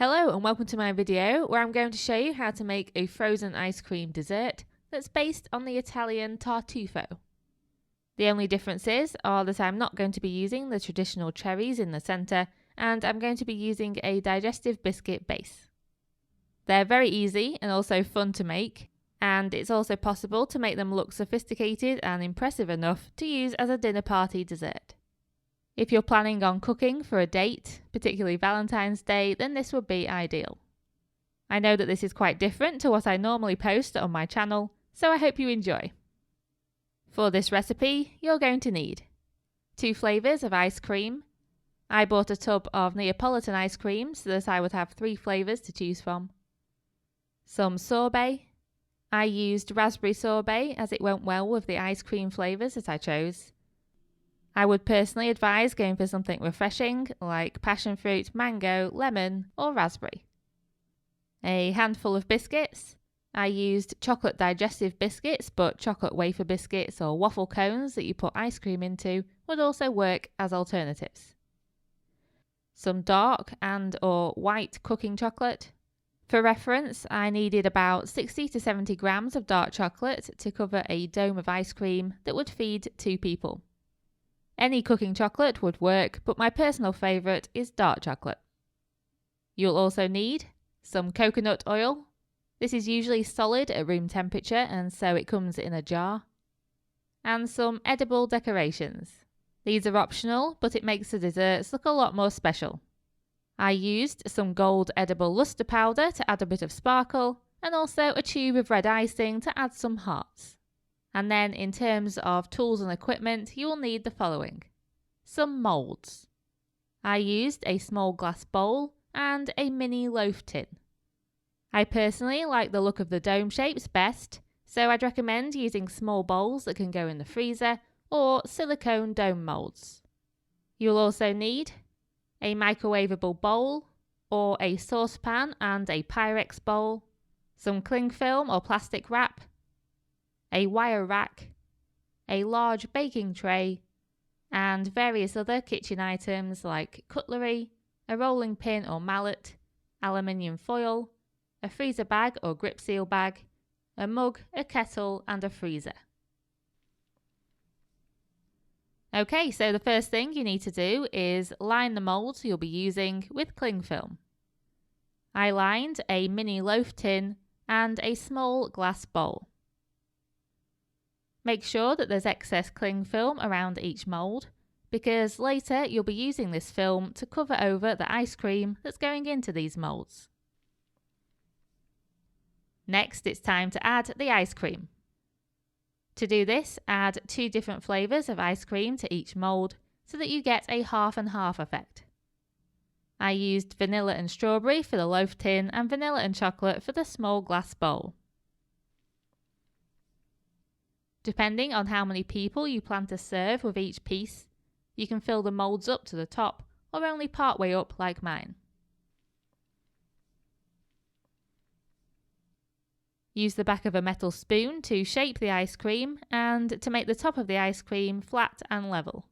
Hello and welcome to my video where I'm going to show you how to make a frozen ice cream dessert that's based on the Italian Tartufo. The only differences are that I'm not going to be using the traditional cherries in the centre and I'm going to be using a digestive biscuit base. They're very easy and also fun to make, and it's also possible to make them look sophisticated and impressive enough to use as a dinner party dessert. If you're planning on cooking for a date, particularly Valentine's Day, then this would be ideal. I know that this is quite different to what I normally post on my channel, so I hope you enjoy. For this recipe, you're going to need 2 flavours of ice cream. I bought a tub of Neapolitan ice cream so that I would have 3 flavours to choose from. Some sorbet. I used raspberry sorbet as it went well with the ice cream flavours that I chose. I would personally advise going for something refreshing like passion fruit, mango, lemon or raspberry. A handful of biscuits. I used chocolate digestive biscuits, but chocolate wafer biscuits or waffle cones that you put ice cream into would also work as alternatives. Some dark and or white cooking chocolate. For reference, I needed about 60 to 70 grams of dark chocolate to cover a dome of ice cream that would feed 2 people. Any cooking chocolate would work, but my personal favourite is dark chocolate. You'll also need some coconut oil. This is usually solid at room temperature and so it comes in a jar. And some edible decorations. These are optional, but it makes the desserts look a lot more special. I used some gold edible lustre powder to add a bit of sparkle, and also a tube of red icing to add some hearts. And then in terms of tools and equipment, you will need the following. Some moulds. I used a small glass bowl and a mini loaf tin. I personally like the look of the dome shapes best, so I'd recommend using small bowls that can go in the freezer or silicone dome moulds. You'll also need a microwavable bowl or a saucepan and a Pyrex bowl, some cling film or plastic wrap, a wire rack, a large baking tray, and various other kitchen items like cutlery, a rolling pin or mallet, aluminium foil, a freezer bag or grip seal bag, a mug, a kettle, and a freezer. Okay, so the first thing you need to do is line the moulds you'll be using with cling film. I lined a mini loaf tin and a small glass bowl. Make sure that there's excess cling film around each mould, because later you'll be using this film to cover over the ice cream that's going into these moulds. Next, it's time to add the ice cream. To do this, add 2 different flavours of ice cream to each mould so that you get a half and half effect. I used vanilla and strawberry for the loaf tin and vanilla and chocolate for the small glass bowl. Depending on how many people you plan to serve with each piece, you can fill the moulds up to the top or only part way up like mine. Use the back of a metal spoon to shape the ice cream and to make the top of the ice cream flat and level.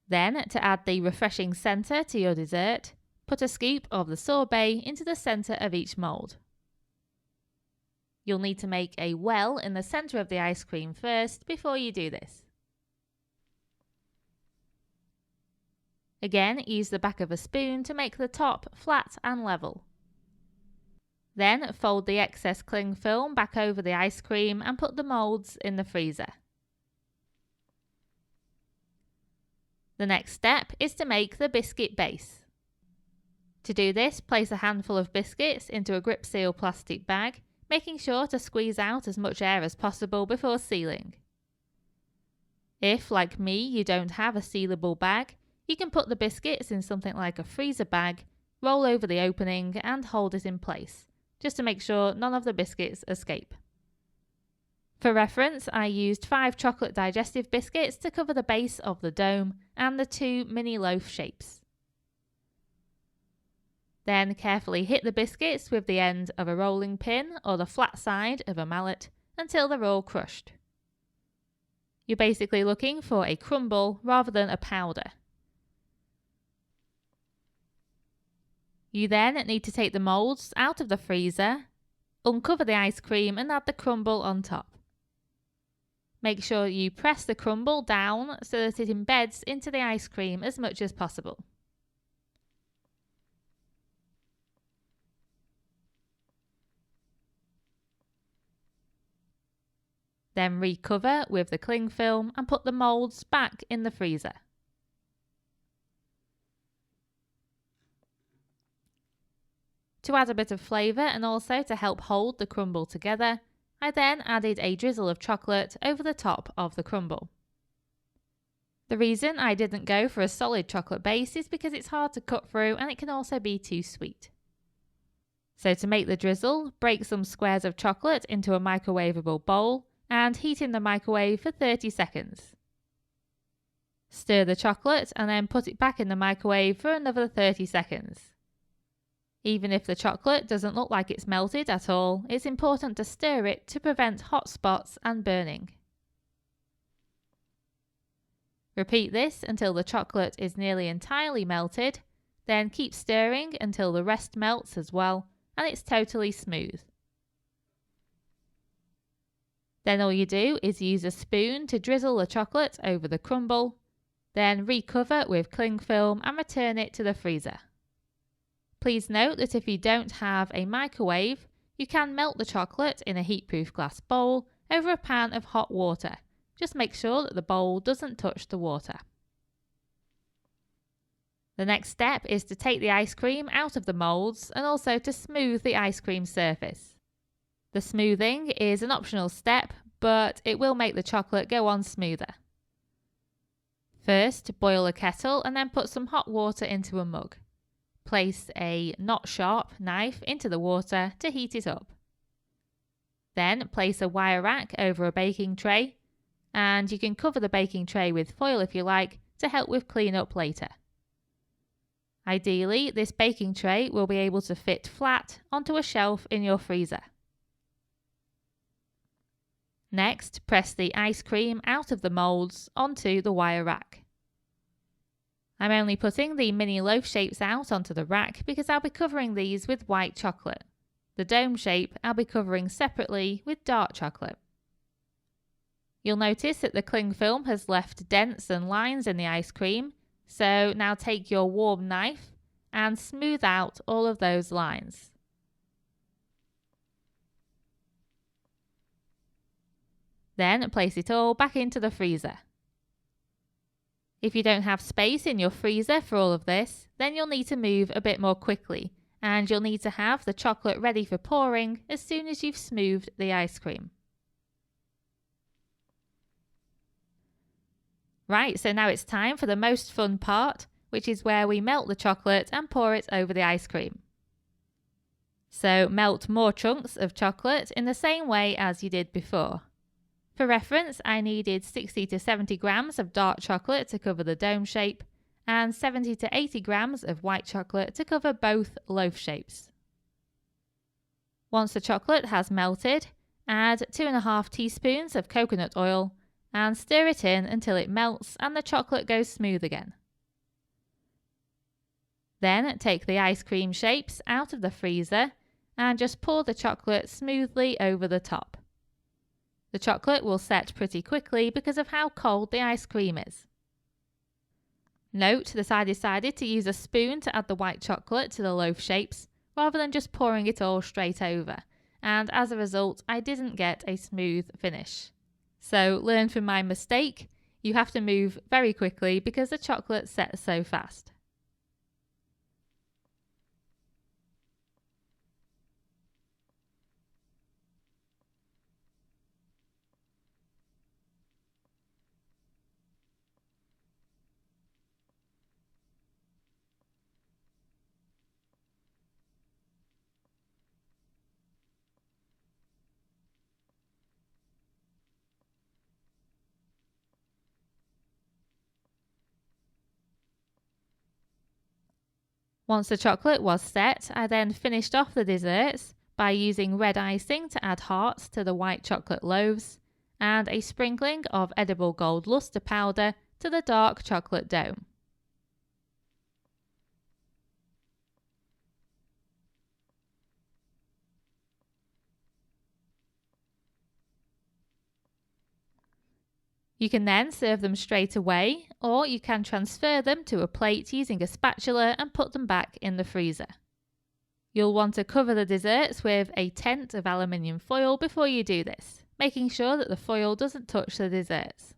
Then, to add the refreshing centre to your dessert, put a scoop of the sorbet into the centre of each mould. You'll need to make a well in the centre of the ice cream first before you do this. Again, use the back of a spoon to make the top flat and level. Then fold the excess cling film back over the ice cream and put the moulds in the freezer. The next step is to make the biscuit base. To do this, place a handful of biscuits into a grip seal plastic bag, making sure to squeeze out as much air as possible before sealing. If, like me, you don't have a sealable bag, you can put the biscuits in something like a freezer bag, roll over the opening and hold it in place, just to make sure none of the biscuits escape. For reference, I used 5 chocolate digestive biscuits to cover the base of the dome and the 2 mini loaf shapes. Then carefully hit the biscuits with the end of a rolling pin or the flat side of a mallet until they're all crushed. You're basically looking for a crumble rather than a powder. You then need to take the moulds out of the freezer, uncover the ice cream and add the crumble on top. Make sure you press the crumble down so that it embeds into the ice cream as much as possible. Then recover with the cling film and put the moulds back in the freezer. To add a bit of flavour and also to help hold the crumble together, I then added a drizzle of chocolate over the top of the crumble. The reason I didn't go for a solid chocolate base is because it's hard to cut through and it can also be too sweet. So to make the drizzle, break some squares of chocolate into a microwavable bowl and heat in the microwave for 30 seconds. Stir the chocolate and then put it back in the microwave for another 30 seconds. Even if the chocolate doesn't look like it's melted at all, it's important to stir it to prevent hot spots and burning. Repeat this until the chocolate is nearly entirely melted, then keep stirring until the rest melts as well and it's totally smooth. Then all you do is use a spoon to drizzle the chocolate over the crumble, then recover with cling film and return it to the freezer. Please note that if you don't have a microwave, you can melt the chocolate in a heatproof glass bowl over a pan of hot water. Just make sure that the bowl doesn't touch the water. The next step is to take the ice cream out of the moulds and also to smooth the ice cream surface. The smoothing is an optional step, but it will make the chocolate go on smoother. First, boil a kettle and then put some hot water into a mug. Place a not sharp knife into the water to heat it up. Then place a wire rack over a baking tray, and you can cover the baking tray with foil if you like to help with cleanup later. Ideally, this baking tray will be able to fit flat onto a shelf in your freezer. Next, press the ice cream out of the moulds onto the wire rack. I'm only putting the mini loaf shapes out onto the rack because I'll be covering these with white chocolate. The dome shape I'll be covering separately with dark chocolate. You'll notice that the cling film has left dents and lines in the ice cream, so now take your warm knife and smooth out all of those lines. Then place it all back into the freezer. If you don't have space in your freezer for all of this, then you'll need to move a bit more quickly, and you'll need to have the chocolate ready for pouring as soon as you've smoothed the ice cream. Right, so now it's time for the most fun part, which is where we melt the chocolate and pour it over the ice cream. So melt more chunks of chocolate in the same way as you did before. For reference, I needed 60 to 70 grams of dark chocolate to cover the dome shape and 70 to 80 grams of white chocolate to cover both loaf shapes. Once the chocolate has melted, add 2.5 teaspoons of coconut oil and stir it in until it melts and the chocolate goes smooth again. Then take the ice cream shapes out of the freezer and just pour the chocolate smoothly over the top. The chocolate will set pretty quickly because of how cold the ice cream is. Note that I decided to use a spoon to add the white chocolate to the loaf shapes rather than just pouring it all straight over, and as a result I didn't get a smooth finish. So learn from my mistake, you have to move very quickly because the chocolate sets so fast. Once the chocolate was set, I then finished off the desserts by using red icing to add hearts to the white chocolate loaves and a sprinkling of edible gold lustre powder to the dark chocolate dome. You can then serve them straight away, or you can transfer them to a plate using a spatula and put them back in the freezer. You'll want to cover the desserts with a tent of aluminium foil before you do this, making sure that the foil doesn't touch the desserts.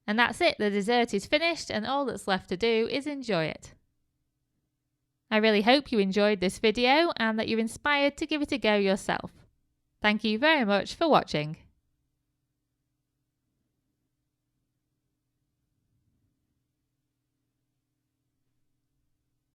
And that's it, the dessert is finished and all that's left to do is enjoy it. I really hope you enjoyed this video and that you're inspired to give it a go yourself. Thank you very much for watching.